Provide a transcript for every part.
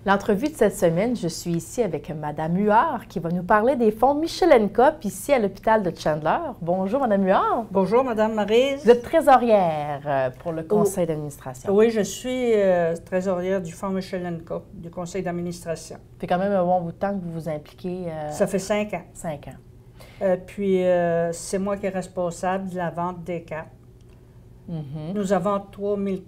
L'entrevue de cette semaine, je suis ici avec Mme Huard qui va nous parler des fonds Michelin Cup ici à l'hôpital de Chandler. Bonjour Mme Huard. Bonjour Mme Maryse. Vous êtes trésorière pour le conseil d'administration. Oui, je suis trésorière du fonds Michelin Cup, du conseil d'administration. Ça fait quand même un bon bout de temps que vous vous impliquez. Ça fait 5 ans. 5 ans. Puis c'est moi qui est responsable de la vente des cartes. Nous avons 3000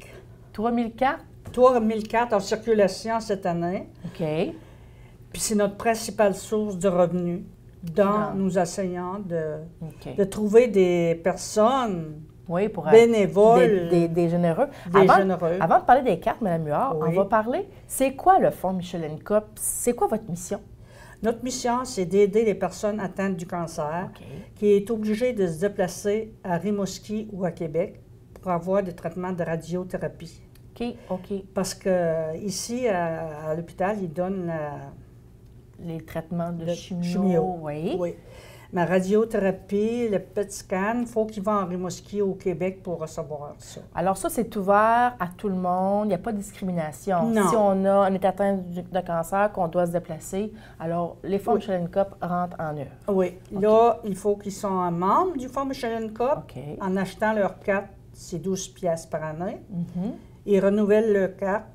cartes? 3000 cartes en circulation cette année. OK. Puis c'est notre principale source de revenus. Donc, nous essayons de trouver des personnes bénévoles. Des généreux. Avant de parler des cartes, Mme Huard, on va parler, c'est quoi le fonds Michelin Cup? C'est quoi votre mission? Notre mission, c'est d'aider les personnes atteintes du cancer qui est obligées de se déplacer à Rimouski ou à Québec pour avoir des traitements de radiothérapie. OK. Parce qu'ici, à l'hôpital, ils donnent les traitements de chimio. Oui. Ma radiothérapie, le PET scan, il faut qu'ils vont en Rimouski au Québec pour recevoir ça. Alors ça, c'est ouvert à tout le monde, il n'y a pas de discrimination. Non. Si on est atteint de cancer, qu'on doit se déplacer, alors les fonds Michelin Cup rentrent en œuvre. Oui. Là, il faut qu'ils soient membres du fonds Michelin Cup. En achetant leur carte, c'est 12 piastres par année. Ils renouvellent leur carte.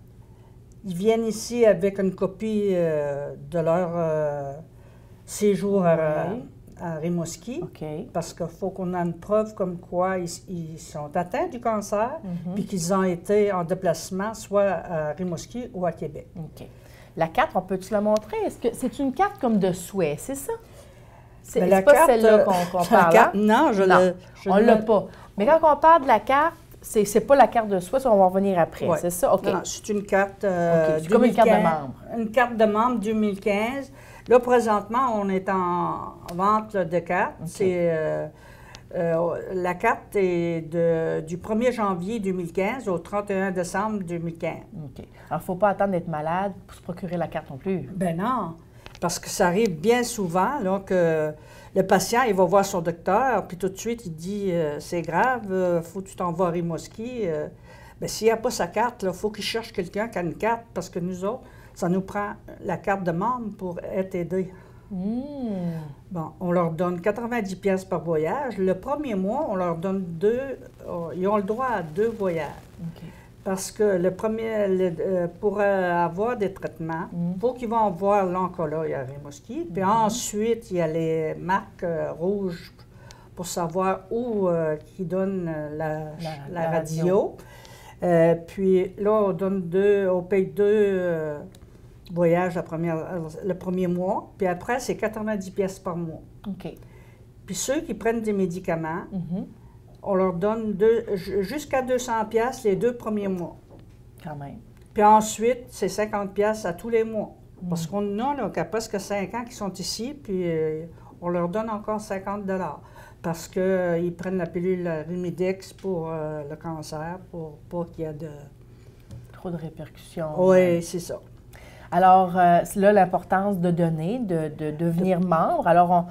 Ils viennent ici avec une copie de leur séjour à Rimouski, parce qu'il faut qu'on ait une preuve comme quoi ils sont atteints du cancer, puis qu'ils ont été en déplacement soit à Rimouski ou à Québec. La carte, on peut-tu la montrer? Est-ce que c'est une carte comme de souhait, c'est ça? C'est pas celle-là qu'on parle? Non, on ne l'a pas. Mais quand on parle de la carte, c'est pas la carte de souhait, on va revenir après, c'est ça? OK. Non, c'est une carte c'est comme une carte de membre. Une carte de membre 2015. Là, présentement, on est en vente de cartes. La carte est du 1er janvier 2015 au 31 décembre 2015. OK. Alors, il ne faut pas attendre d'être malade pour se procurer la carte non plus. Ben non, parce que ça arrive bien souvent là, que le patient, il va voir son docteur, puis tout de suite, il dit c'est grave, faut que tu t'envoies à Rimouski. Bien, s'il n'y a pas sa carte, il faut qu'il cherche quelqu'un qui a une carte, parce que nous autres, ça nous prend la carte de membre pour être aidés. Bon, on leur donne 90 pièces par voyage. Le premier mois, on leur donne ils ont le droit à 2 voyages. Parce que le premier, pour avoir des traitements, il faut qu'ils vont voir l'oncologue à Rimouski. Puis ensuite, il y a les marques rouges pour savoir où qui donnent la radio. Puis là, on paye 2 voyages le premier mois. Puis après, c'est 90 pièces par mois. Puis ceux qui prennent des médicaments, on leur donne jusqu'à 200 pièces les 2 premiers mois. Quand même. Puis ensuite, c'est 50 pièces à tous les mois. Parce qu'on a presque 5 ans qui sont ici, puis on leur donne encore 50 $ parce qu'ils prennent la pilule Rimidex pour le cancer, pour pas qu'il y ait trop de répercussions. Oui, c'est ça. Alors, c'est là l'importance de donner, de devenir membre. Alors,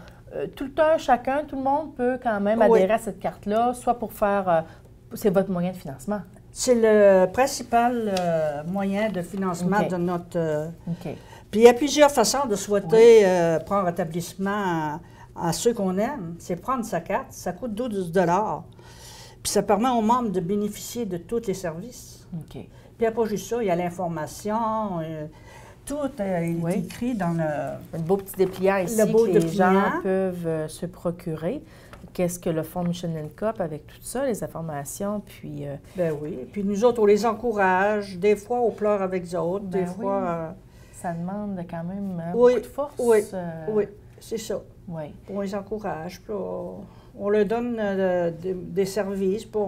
tout le temps, chacun, tout le monde peut quand même adhérer à cette carte-là, soit pour faire... c'est votre moyen de financement. C'est le principal moyen de financement de notre... Puis il y a plusieurs façons de souhaiter prendre établissement à ceux qu'on aime. C'est prendre sa carte, ça coûte 12 $. Puis ça permet aux membres de bénéficier de tous les services. Puis il n'y a pas juste ça, il y a l'information... tout est écrit dans le... beau petit dépliant ici que les gens peuvent se procurer. qu'est-ce que le Fonds Michel Nelkop avec tout ça, les informations, puis... Ben oui. Puis nous autres, on les encourage. Des fois, on pleure avec les autres. Ben des fois... Ça demande quand même oui, beaucoup de force. Oui, c'est ça. Oui. On les encourage. Puis on leur donne des services. Puis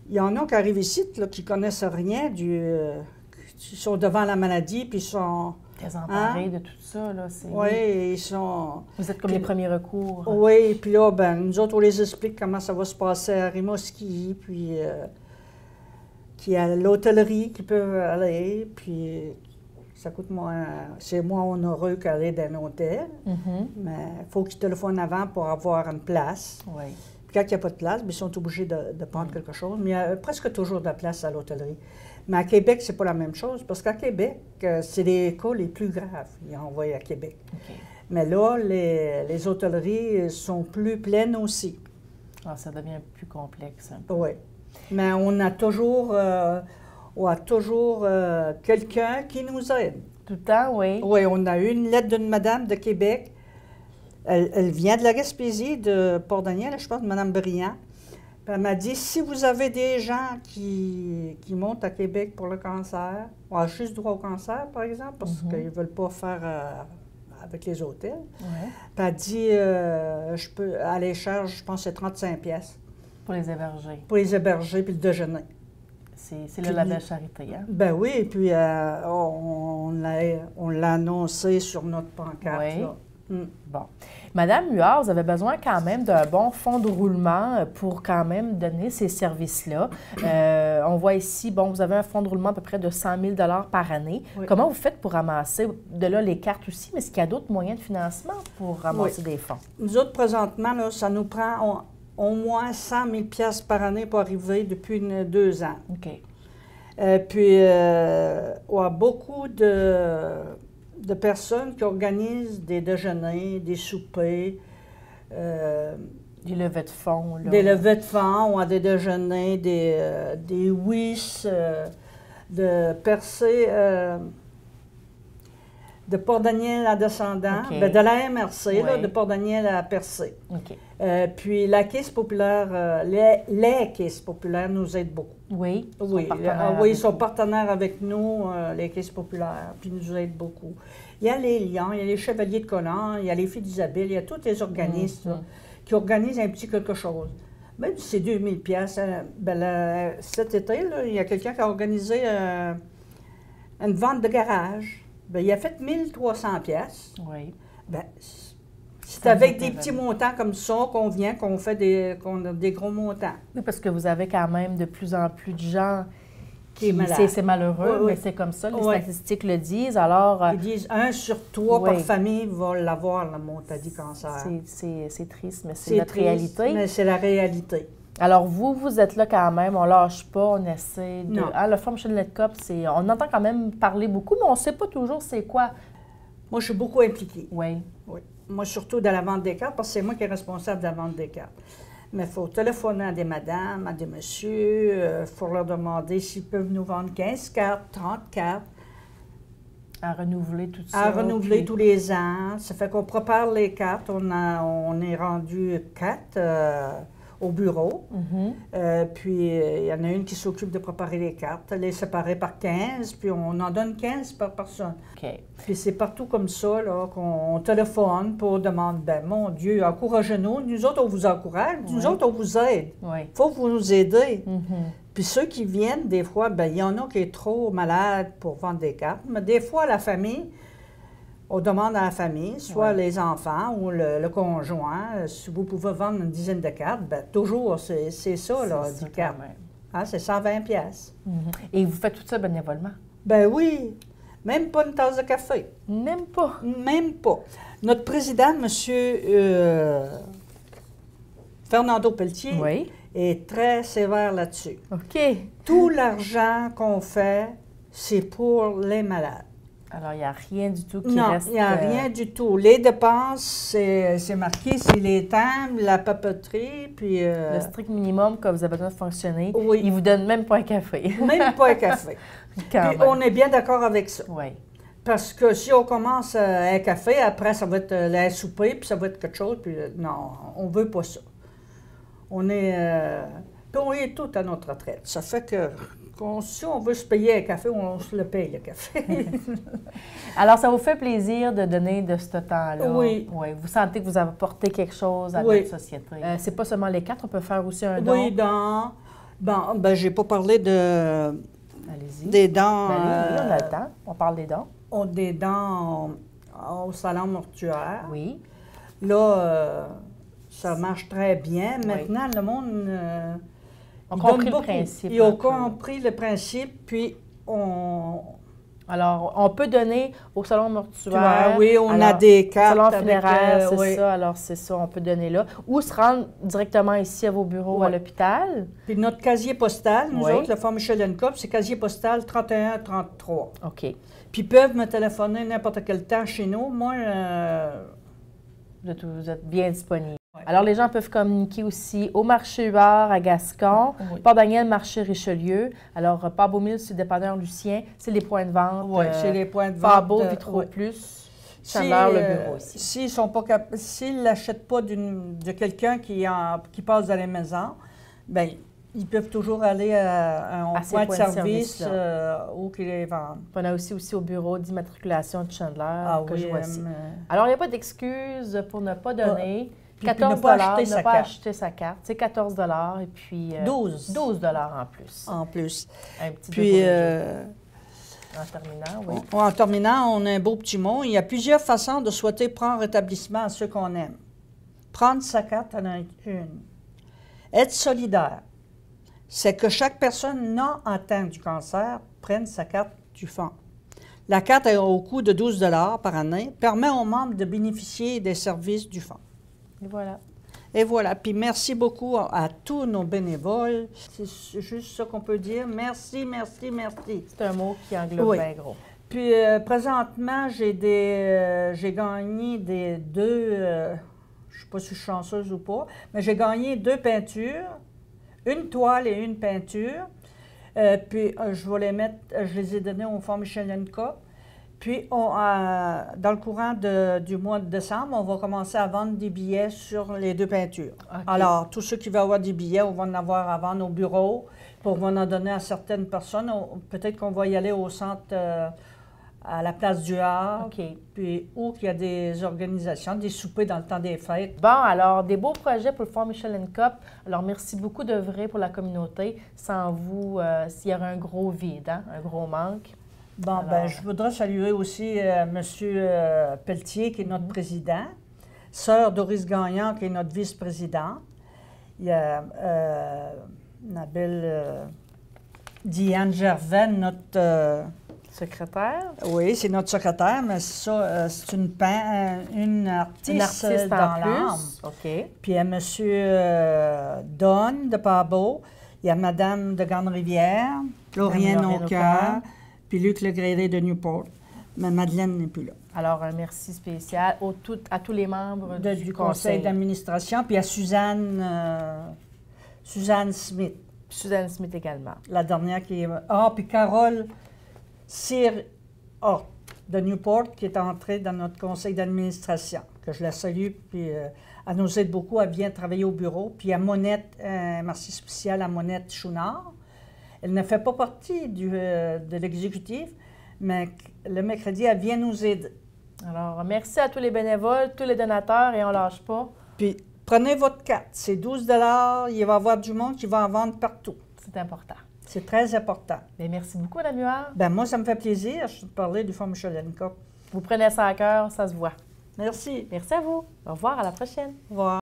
il y en a qui arrivent ici, là, qui ne connaissent rien, qui sont devant la maladie, puis ils sont... Désemparés de tout ça, là. Oui, ils sont... Vous êtes comme les premiers recours. Oui, puis là, ben, nous autres, on les explique comment ça va se passer à Rimouski, puis qu'il y a l'hôtellerie qui peut aller, puis ça coûte moins... C'est moins honoreux qu'aller dans un hôtel, mais il faut qu'ils téléphonent avant pour avoir une place. Oui. Puis quand il n'y a pas de place, bien, ils sont obligés de prendre quelque chose, mais il y a presque toujours de la place à l'hôtellerie. Mais à Québec, c'est pas la même chose, parce qu'à Québec, c'est les cas les plus graves qu'ils ont envoyés à Québec. Okay. Mais là, les hôtelleries sont plus pleines aussi. Ah, ça devient plus complexe. Oui. Mais on a toujours, quelqu'un qui nous aide. Tout le temps, oui. Oui, on a eu une lettre d'une madame de Québec. Elle vient de la Gaspésie, de Port-Daniel, je pense, de Mme Briand. Elle m'a dit, si vous avez des gens qui montent à Québec pour le cancer, on a juste droit au cancer, par exemple, parce qu'ils ne veulent pas faire avec les hôtels. Ouais. Puis elle dit, je peux aller charge, je pense, c'est 35 pièces. Pour les héberger. Pour les héberger, puis le déjeuner. C'est là la belle charité, hein? Ben oui, et puis on l'a annoncé sur notre pancarte. Oui. Là. Bon. Madame Huard, vous avez besoin quand même d'un bon fonds de roulement pour quand même donner ces services-là. On voit ici, bon, vous avez un fonds de roulement à peu près de 100 000 par année. Oui. Comment vous faites pour ramasser, de là, les cartes aussi, mais est-ce qu'il y a d'autres moyens de financement pour ramasser des fonds? Nous autres, présentement, là, ça nous prend au moins 100 000 par année pour arriver depuis 2 ans. OK. Puis, on a beaucoup de personnes qui organisent des déjeuners, des soupers. Des levées de fonds, là. Des levées de fonds, ou des déjeuners, des WIS, de Percé, de Port-Daniel à Descendant, okay. De la MRC, oui. Là, de Port-Daniel à Percé. Okay. Puis la Caisse populaire, les caisses populaires nous aident beaucoup. Oui, ils sont partenaires avec nous, les caisses populaires, puis nous aident beaucoup. Il y a les Lions, il y a les Chevaliers de Colomb, il y a les Filles d'Isabelle, il y a tous les organismes là, qui organisent un petit quelque chose. Même si c'est 2000 pièces, cet été, là, il y a quelqu'un qui a organisé une vente de garage. Bien, il a fait 1300 pièces. Oui. Bien, c'est avec des petits montants comme ça qu'on a des gros montants. Oui, parce que vous avez quand même de plus en plus de gens qui est malade. C'est malheureux, oui. Mais c'est comme ça, les statistiques le disent. Alors, ils disent 1 sur 3 par famille va l'avoir, la maladie cancer. C'est triste, mais c'est notre réalité. Mais c'est la réalité. Alors, vous êtes là quand même, on ne lâche pas, on essaie de... Ah, le Fonds Michel Nelkop, on entend quand même parler beaucoup, mais on ne sait pas toujours c'est quoi. Moi, je suis beaucoup impliquée. Oui. Moi, surtout dans la vente des cartes, parce que c'est moi qui est responsable de la vente des cartes. Mais il faut téléphoner à des madames, à des messieurs, il faut leur demander s'ils peuvent nous vendre 15 cartes, 30 cartes. À renouveler tout ça. À renouveler tous les ans. Ça fait qu'on prépare les cartes. On est rendu 4 au bureau. Puis il y en a une qui s'occupe de préparer les cartes, les séparer par 15, puis on en donne 15 par personne. Okay. Puis c'est partout comme ça là, qu'on téléphone pour demander, ben mon Dieu, encouragez-nous. Nous autres, on vous encourage, nous autres, on vous aide. Il faut que vous nous aidez. Puis ceux qui viennent, des fois, ben il y en a qui sont trop malades pour vendre des cartes, mais des fois, la famille, on demande à la famille, soit les enfants ou le conjoint, si vous pouvez vendre une dizaine de cartes, bien, toujours, c'est ça, là, 10 cartes. C'est 120 pièces. Et vous faites tout ça bénévolement? Ben oui. Même pas une tasse de café. Même pas? Même pas. Notre président, M. Fernando Pelletier, est très sévère là-dessus. OK. Tout l'argent qu'on fait, c'est pour les malades. Alors, il n'y a rien du tout qui reste... Non, il n'y a rien du tout. Les dépenses, c'est marqué, c'est les timbres, la papeterie, puis... Le strict minimum que vous avez besoin de fonctionner. Oui. Ils ne vous donnent même pas un café. Même pas un café. Puis on est bien d'accord avec ça. Oui. Parce que si on commence un café, après, ça va être le souper, puis ça va être quelque chose, puis non, on ne veut pas ça. On est tout à notre retraite. Ça fait que si on veut se payer un café, on se le paye, le café. Alors, ça vous fait plaisir de donner de ce temps-là? Oui. Oui. Vous sentez que vous apportez quelque chose à notre société? C'est pas seulement les 4, on peut faire aussi un don? Oui, ben, j'ai pas parlé des dons. Ben, oui, on a le temps. On parle des dons. Des dons au salon mortuaire. Oui. Là, ça marche très bien. Maintenant, le monde... Ils ont compris le principe. Ils ont compris le principe, puis Alors, on peut donner au salon mortuaire. Oui, on a des cartes. Salon funéraire, c'est oui. ça. Alors, c'est ça, on peut donner là. Ou se rendre directement ici à vos bureaux à l'hôpital. Puis notre casier postal, nous autres, le Fonds Michel & Coop, c'est casier postal 3133. OK. Puis ils peuvent me téléphoner n'importe quel temps chez nous. Moi, Vous êtes bien disponible. Alors, les gens peuvent communiquer aussi au marché Huard à Gascon, Port-Daniel, marché Richelieu. Alors, Port-Beaumille, c'est le dépanneur Lucien, c'est les points de vente. Oui, c'est les points de vente. Fabo, Vitro Plus, Chandler, le bureau ici. S'ils ne l'achètent pas de quelqu'un qui passe dans les maisons, bien, ils peuvent toujours aller à un point de service où ils les vendent. On a aussi au bureau d'immatriculation de Chandler que je vois ici. Alors, il n'y a pas d'excuse pour ne pas donner. 14 $, ne pas acheter sa carte. C'est 14 $ et puis 12 $ en plus. En plus. Un petit puis, en terminant, oui. En terminant, on a un beau petit mot. Il y a plusieurs façons de souhaiter prendre rétablissement à ceux qu'on aime. Prendre sa carte en a une. Être solidaire, c'est que chaque personne non atteinte du cancer prenne sa carte du fonds. La carte au coût de 12 $ par année permet aux membres de bénéficier des services du fonds. Et voilà. Et voilà. Puis merci beaucoup à tous nos bénévoles. C'est juste ça qu'on peut dire. Merci, merci, merci. C'est un mot qui englobe bien gros. Puis présentement, j'ai gagné des deux, je ne sais pas si je suis chanceuse ou pas, mais j'ai gagné 2 peintures, une toile et une peinture. Puis je les ai données au Fonds Michel & Coop. Puis, dans le courant du mois de décembre, on va commencer à vendre des billets sur les 2 peintures. Okay. Alors, tous ceux qui veulent avoir des billets, on va en avoir à vendre au bureau, puis on va en donner à certaines personnes. Peut-être qu'on va y aller au centre, à la place du Havre, puis où il y a des organisations, des soupers dans le temps des fêtes. Bon, alors, des beaux projets pour le Fonds Michel & Coop. Alors, merci beaucoup d'œuvrer pour la communauté. Sans vous, s'il y aurait un gros vide, un gros manque. Bon, alors, je voudrais saluer aussi M. Pelletier, qui est notre président, Sœur Doris Gagnon, qui est notre vice-présidente. Il y a la belle Diane Gervais, notre secrétaire. Oui, c'est notre secrétaire, mais ça, c'est une artiste dans l'âme. OK. Puis il y a M. Don de Pabo, il y a Mme de Grande-Rivière, Lauriane Aucœur, puis Luc Legréré de Newport. Mais Madeleine n'est plus là. Alors, un merci spécial à tous les membres du conseil d'administration, puis à Suzanne Smith. Suzanne Smith également. La dernière qui est... puis Carole Cyr de Newport, qui est entrée dans notre conseil d'administration, que je la salue, puis elle nous aide beaucoup, elle vient travailler au bureau. Puis à Monette, merci spécial à Monette Chouinard. Elle ne fait pas partie de l'exécutif, mais le mercredi, elle vient nous aider. Alors, merci à tous les bénévoles, tous les donateurs, et on ne lâche pas. Puis, prenez votre carte. C'est 12 $. Il va y avoir du monde qui va en vendre partout. C'est important. C'est très important. Bien, merci beaucoup, Mme Huard. Bien, moi, ça me fait plaisir de parler du Fonds Michel & Coop. Vous prenez ça à cœur, ça se voit. Merci. Merci à vous. Au revoir, à la prochaine. Au revoir.